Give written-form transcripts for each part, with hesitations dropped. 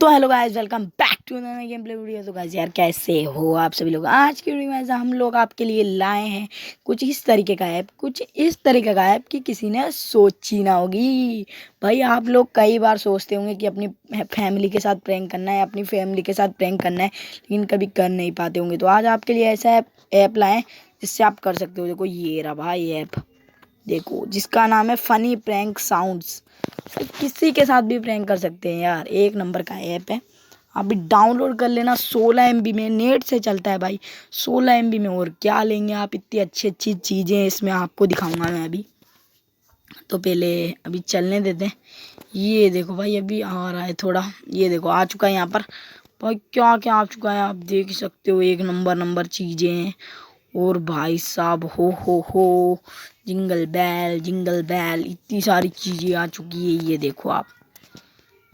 तो hello guys, welcome back to नया gameplay video. तो गाइस यार, कैसे हो आप सभी लोग। आज की वीडियो में हम लोग आपके लिए लाए हैं कुछ इस तरीके का ऐप, कि किसी ने सोची ना होगी। भाई आप लोग कई बार सोचते होंगे कि अपनी फैमिली के साथ प्रैंक करना है, अपनी फैमिली के साथ प्रैंक करना है, लेकिन कभी कर नहीं पाते होंगे। तो आज आपके लिए ऐसा ऐप लाए जिससे आप कर सकते हो। देखो ये रहा भाई ऐप, देखो जिसका नाम है फनी प्रैंक साउंड्स। किसी के साथ भी प्रैंक कर सकते हैं यार, एक नंबर का ऐप है। आप भी डाउनलोड कर लेना। 16 MB में नेट से चलता है भाई, 16 MB में। और क्या लेंगे आप, इतनी अच्छी अच्छी चीज़ें इसमें आपको दिखाऊंगा मैं अभी। तो पहले अभी चलने देते हैं। ये देखो भाई, अभी आ रहा है थोड़ा। ये देखो आ चुका है यहाँ पर भाई, क्या क्या आ चुका है आप देख सकते हो। एक नंबर नंबर चीज़ें हैं। और भाई साहब हो जिंगल बैल इतनी सारी चीजें आ चुकी है, ये देखो आप।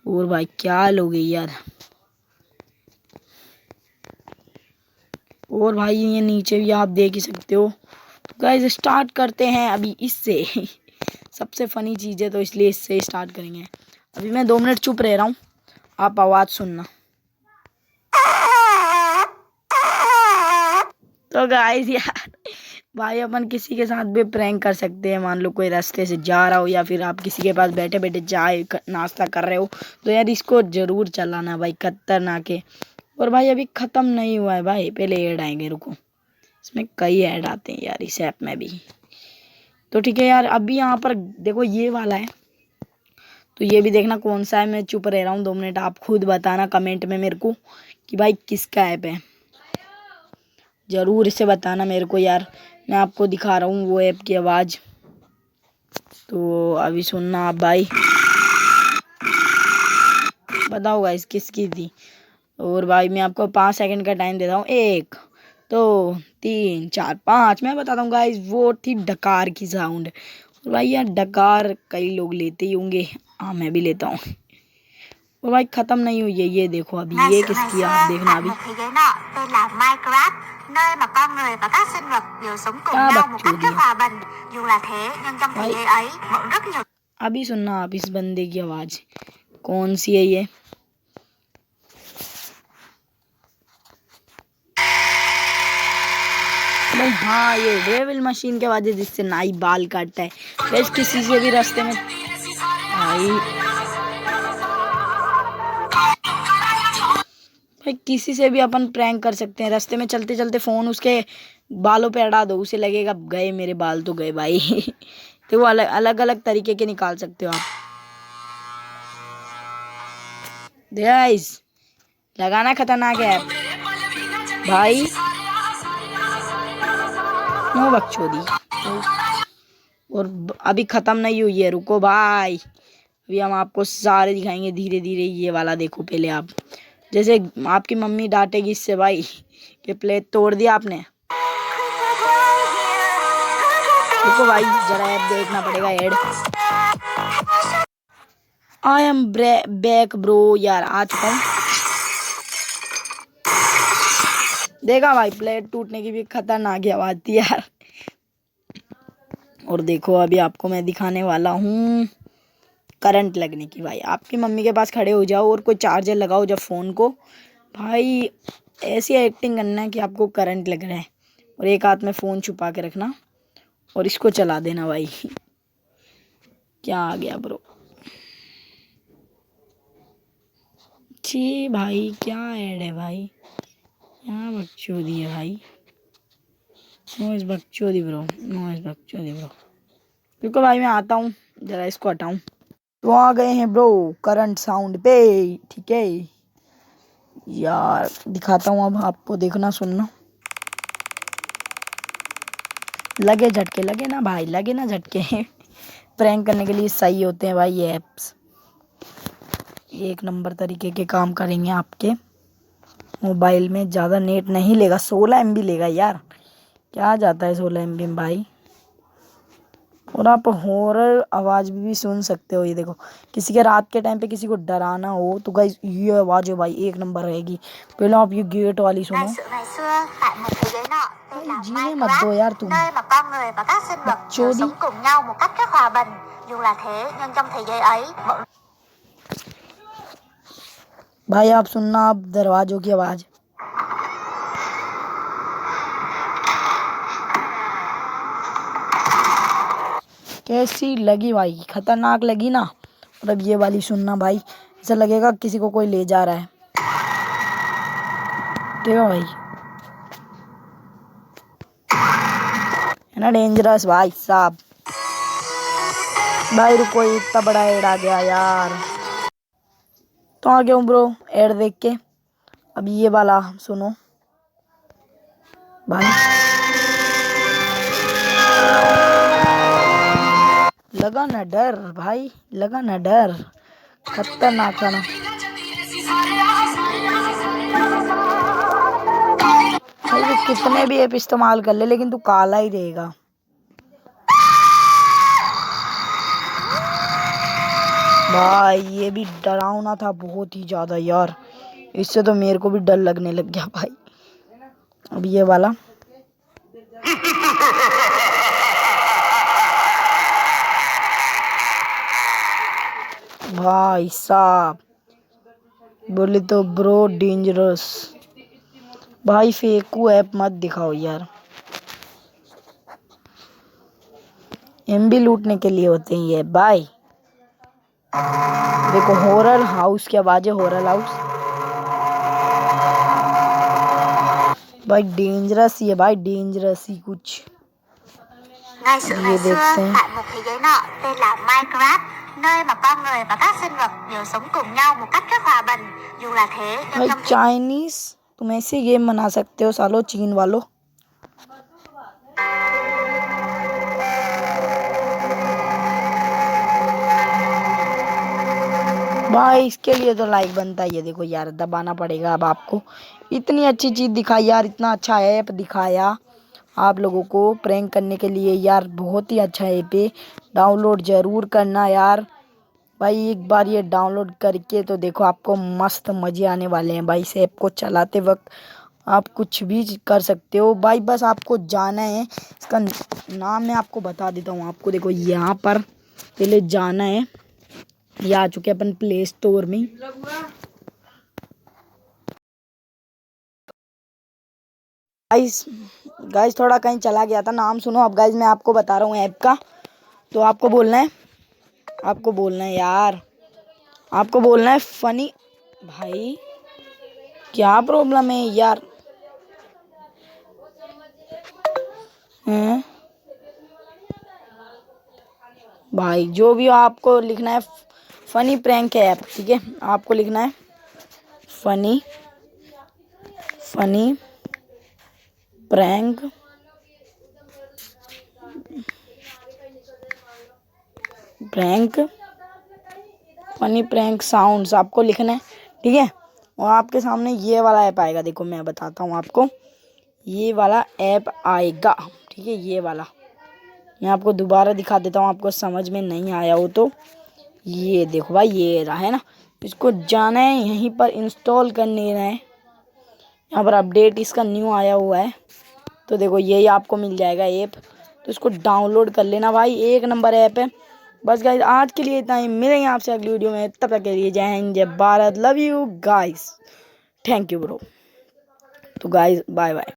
और भाई क्या लोगे यार। और भाई ये नीचे भी आप देख ही सकते हो। तो गाइस स्टार्ट करते हैं अभी इससे। सबसे फनी चीज है तो इसलिए इससे स्टार्ट करेंगे। अभी मैं 2 मिनट चुप रह रहा हूँ, आप आवाज सुनना। तो गाइस यार, भाई अपन किसी के साथ भी प्रैंक कर सकते हैं। मान लो कोई रास्ते से जा रहा हो, या फिर आप किसी के पास बैठे बैठे चाय नाश्ता कर रहे हो, तो यार इसको जरूर चलाना भाई, खतरनाक है। और भाई अभी ख़त्म नहीं हुआ है भाई, पहले ऐड आएंगे, रुको। इसमें कई ऐड आते हैं यार, इस ऐप में भी। तो ठीक है यार, अभी यहाँ पर देखो ये वाला है, तो ये भी देखना कौन सा है। मैं चुप रह रहा हूँ 2 मिनट, आप खुद बताना कमेंट में मेरे को कि भाई किसका ऐप है। ज़रूर इसे बताना मेरे को यार। मैं आपको दिखा रहा हूँ वो ऐप की आवाज़, तो अभी सुनना आप भाई। बताओ गाइस किसकी थी। और भाई मैं आपको 5 सेकंड का टाइम देता हूँ। 1 2 3 4 5। मैं बताता हूँ गाइस, वो थी डकार की साउंड। और भाई यार डकार कई लोग लेते ही होंगे, हाँ मैं भी लेता हूँ। और भाई खत्म नहीं हुई है, ये देखो अभी ये किसकी है, आप देखना अभी। nơi mà con người và các sinh vật đều sống cùng nhau một cách rất hòa bình. Dù là thế nhưng trong thế giới ấy vẫn rất nhiều। अभी सुनना आप इस बंदे की आवाज, कौन सी है ये। भाई हाँ, ये डेविल मशीन के आवाज है, जिससे नाई बाल काटता है। वैसे किसी से भी रास्ते में भाई किसी से भी अपन प्रैंक कर सकते हैं। रास्ते में चलते चलते फोन उसके बालों पे अड़ा दो, उसे लगेगा गए मेरे बाल तो गए भाई। तो वो अलग अलग अलग तरीके के निकाल सकते हो आप। गाइस लगाना खतरनाक है भाई, नो बकचोदी। और अभी खत्म नहीं हुई है, रुको भाई। अभी हम आपको सारे दिखाएंगे धीरे धीरे। ये वाला देखो पहले आप, जैसे आपकी मम्मी डांटेगी इससे भाई कि प्लेट तोड़ दिया आपने। देखो भाई जरा ऐप देखना पड़ेगा add. I am back bro, यार आ चुका हूँ। देखा भाई, प्लेट टूटने की भी खतरनाक आवाज थी यार। और देखो अभी आपको मैं दिखाने वाला हूँ करंट लगने की। भाई आपकी मम्मी के पास खड़े हो जाओ और कोई चार्जर लगाओ जब फ़ोन को, भाई ऐसी एक्टिंग करना है कि आपको करंट लग रहा है। और एक हाथ में फ़ोन छुपा के रखना और इसको चला देना भाई। क्या आ गया ब्रो, छी भाई क्या ऐड है भाई, यहाँ बकचोदी है भाई। नॉइस बकचोदी ब्रो, नॉइस बकचोदी ब्रो। रुको भाई मैं आता हूँ, ज़रा इसको हटाऊँ। तो आ गए हैं ब्रो करंट साउंड पे, ठीक है यार। दिखाता हूँ अब आपको, देखना सुनना। लगे झटके, लगे ना भाई, लगे ना झटके। प्रैंक करने के लिए सही होते हैं भाई ये ऐप्स। एक नंबर तरीके के काम करेंगे आपके मोबाइल में। ज़्यादा नेट नहीं लेगा, 16 MB लेगा यार। क्या जाता है 16 MB में भाई। और आप हॉरर आवाज़ भी सुन सकते हो। ये देखो, किसी के रात के टाइम पे किसी को डराना हो तो गाइस ये आवाज़ है भाई, एक नंबर रहेगी। पहले आप ये गेट वाली सुनो। जीने मत दो यार तुम, बकचोदी। भाई आप सुनना, आप दरवाजों की आवाज कैसी लगी भाई? खतरनाक लगी ना? और अब ये वाली सुनना भाई, ऐसा लगेगा किसी को कोई ले जा रहा है। देखो भाई, है ना डेंजरस भाई साहब। भाई रुको, इतना बड़ा एड आ गया यार। तो आ गया हूँ ब्रो एड देख के। अब ये वाला सुनो भाई, लगा ना डर भाई, लगा ना डर। खतरनाक था ना भाई, तू कितने भी ऐप इस्तेमाल कर ले लेकिन तू काला ही रहेगा भाई। ये भी डरावना था बहुत ही ज्यादा यार, इससे तो मेरे को भी डर लगने लग गया भाई। अब ये वाला भाई साहब, बोले तो ब्रो डेंजरस भाई। फेकू ऐप मत दिखाओ यार, एमबी लूटने के लिए होते हैं ये भाई। देखो हॉरर हाउस की आवाज है, हॉरर हाउस भाई। डेंजरस ही है भाई, डेंजरस ही कुछ। Ngày xưa ये देखते हैं tại một thế giới nọ tên là Minecraft, nơi mà con người và các sinh vật đều sống cùng nhau một cách rất hòa bình. Dù là thế nhưng भाई trong Chinese, तुम ऐसे game बना सकते हो सालो चीन वालों। भाई इसके लिए तो लाइक बनता ही है। देखो यार, दबाना पड़ेगा अब आपको। इतनी अच्छी चीज दिखाई यार, इतना अच्छा ऐप दिखाया आप लोगों को प्रैंक करने के लिए यार। बहुत ही अच्छा ऐप है, डाउनलोड जरूर करना यार भाई। एक बार ये डाउनलोड करके तो देखो, आपको मस्त मजे आने वाले हैं भाई। इस ऐप को चलाते वक्त आप कुछ भी कर सकते हो भाई। बस आपको जाना है, इसका नाम मैं आपको बता देता हूँ आपको। देखो यहाँ पर पहले जाना है, ये आ चुके अपन प्ले स्टोर में। गाइस गाइस थोड़ा कहीं चला गया था, नाम सुनो अब गाइस। मैं आपको बता रहा हूँ ऐप का, तो आपको बोलना है, आपको बोलना है यार, आपको बोलना है फनी। भाई क्या प्रॉब्लम है यार? हैं भाई, जो भी हो आपको लिखना है फनी प्रैंक ऐप, ठीक है? आपको लिखना है funny funny prank prank funny prank sounds आपको लिखना है, ठीक है? और आपके सामने ये वाला ऐप आएगा। देखो मैं बताता हूँ आपको, ये वाला ऐप आएगा, ठीक है? ये वाला मैं आपको दोबारा दिखा देता हूँ, आपको समझ में नहीं आया हो तो। ये देखो भाई, ये रहा है ना, इसको जाना है, यहीं पर इंस्टॉल करने है। यहाँ पर अपडेट इसका न्यू आया हुआ है, तो देखो यही आपको मिल जाएगा ऐप। तो इसको डाउनलोड कर लेना भाई, एक नंबर ऐप है। बस गाइस आज के लिए इतना ही, मिलेंगे आपसे अगली वीडियो में। तब तक के लिए जय हिंद, जय Bharat, love you guys, thank you bro. तो गाइस बाय बाय।